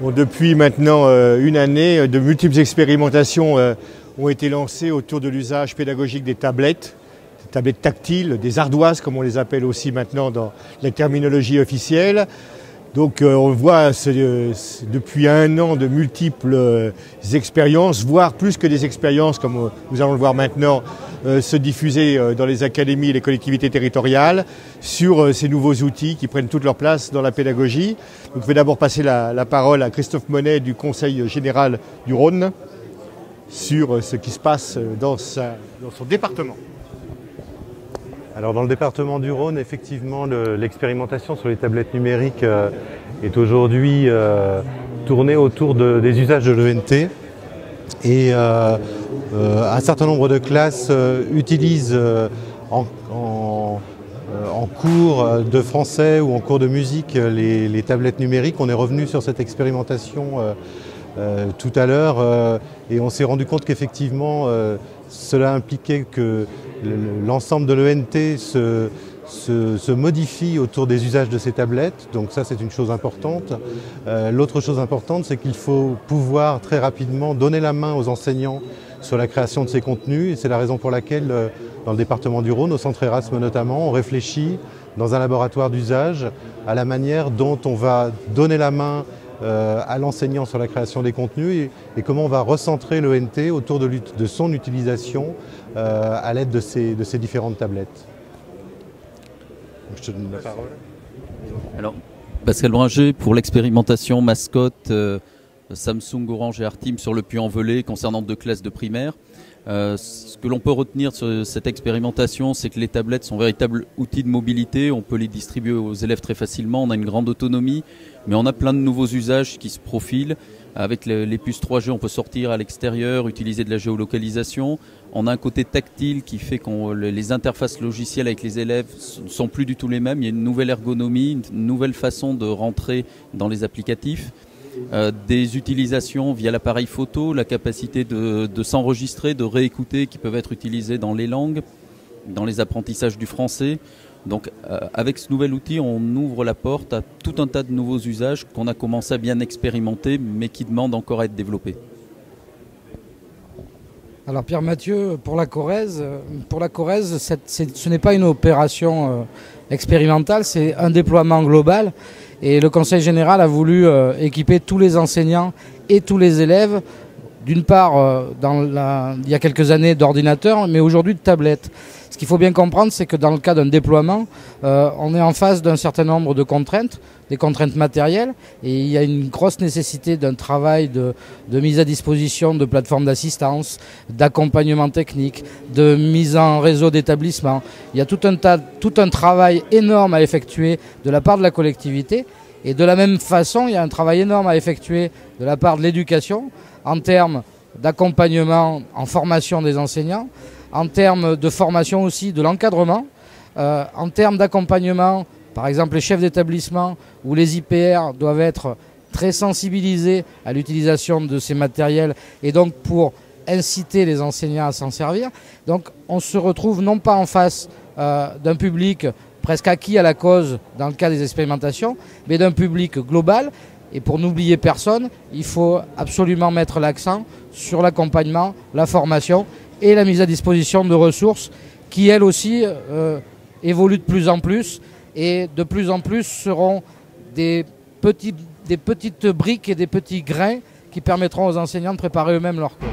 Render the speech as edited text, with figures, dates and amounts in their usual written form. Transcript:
Bon, depuis maintenant une année, de multiples expérimentations ont été lancées autour de l'usage pédagogique des tablettes tactiles, des ardoises comme on les appelle aussi maintenant dans la terminologie officielle. Donc on voit depuis un an de multiples expériences, voire plus que des expériences comme nous allons le voir maintenant, se diffuser dans les académies et les collectivités territoriales sur ces nouveaux outils qui prennent toute leur place dans la pédagogie. Donc je vais d'abord passer la parole à Christophe Monet du Conseil général du Rhône sur ce qui se passe dans son département. Alors dans le département du Rhône, effectivement, l'expérimentation sur les tablettes numériques est aujourd'hui tournée autour des usages de l'ENT. Et un certain nombre de classes utilisent en cours de français ou en cours de musique les tablettes numériques. On est revenu sur cette expérimentation tout à l'heure et on s'est rendu compte qu'effectivement cela impliquait que l'ensemble de l'ENT se modifie autour des usages de ces tablettes, donc ça c'est une chose importante. L'autre chose importante, c'est qu'il faut pouvoir très rapidement donner la main aux enseignants sur la création de ces contenus, et c'est la raison pour laquelle dans le département du Rhône, au centre Erasme notamment, on réfléchit dans un laboratoire d'usage à la manière dont on va donner la main à l'enseignant sur la création des contenus et comment on va recentrer l'ENT autour de son utilisation à l'aide de ces différentes tablettes. Je te donne la parole. Alors, Pascal Bringer pour l'expérimentation mascotte Samsung, Orange et Artim sur le Puy-en-Velay concernant 2 classes de primaire. Ce que l'on peut retenir sur cette expérimentation, c'est que les tablettes sont véritables outils de mobilité. On peut les distribuer aux élèves très facilement, on a une grande autonomie, mais on a plein de nouveaux usages qui se profilent. Avec les puces 3G, on peut sortir à l'extérieur, utiliser de la géolocalisation. On a un côté tactile qui fait que les interfaces logicielles avec les élèves ne sont plus du tout les mêmes. Il y a une nouvelle ergonomie, une nouvelle façon de rentrer dans les applicatifs. Des utilisations via l'appareil photo, la capacité de s'enregistrer, de réécouter qui peuvent être utilisées dans les langues, dans les apprentissages du français. Donc avec ce nouvel outil, on ouvre la porte à tout un tas de nouveaux usages qu'on a commencé à bien expérimenter mais qui demandent encore à être développés. Alors Pierre Mathieu, pour la Corrèze, ce n'est pas une opération expérimentale, c'est un déploiement global. Et le Conseil général a voulu équiper tous les enseignants et tous les élèves, d'une part, il y a quelques années, d'ordinateurs, mais aujourd'hui de tablettes. Ce qu'il faut bien comprendre, c'est que dans le cas d'un déploiement, on est en face d'un certain nombre de contraintes, des contraintes matérielles, et il y a une grosse nécessité d'un travail de mise à disposition de plateformes d'assistance, d'accompagnement technique, de mise en réseau d'établissement. Il y a tout un travail énorme à effectuer de la part de la collectivité, et de la même façon, il y a un travail énorme à effectuer de la part de l'éducation, en termes d'accompagnement en formation des enseignants, en termes de formation aussi de l'encadrement, en termes d'accompagnement, par exemple les chefs d'établissement ou les IPR doivent être très sensibilisés à l'utilisation de ces matériels et donc pour inciter les enseignants à s'en servir. Donc on se retrouve non pas en face d'un public presque acquis à la cause dans le cas des expérimentations, mais d'un public global. Et pour n'oublier personne, il faut absolument mettre l'accent sur l'accompagnement, la formation et la mise à disposition de ressources qui, elles aussi, évoluent de plus en plus et de plus en plus seront des petites briques et des petits grains qui permettront aux enseignants de préparer eux-mêmes leur cours.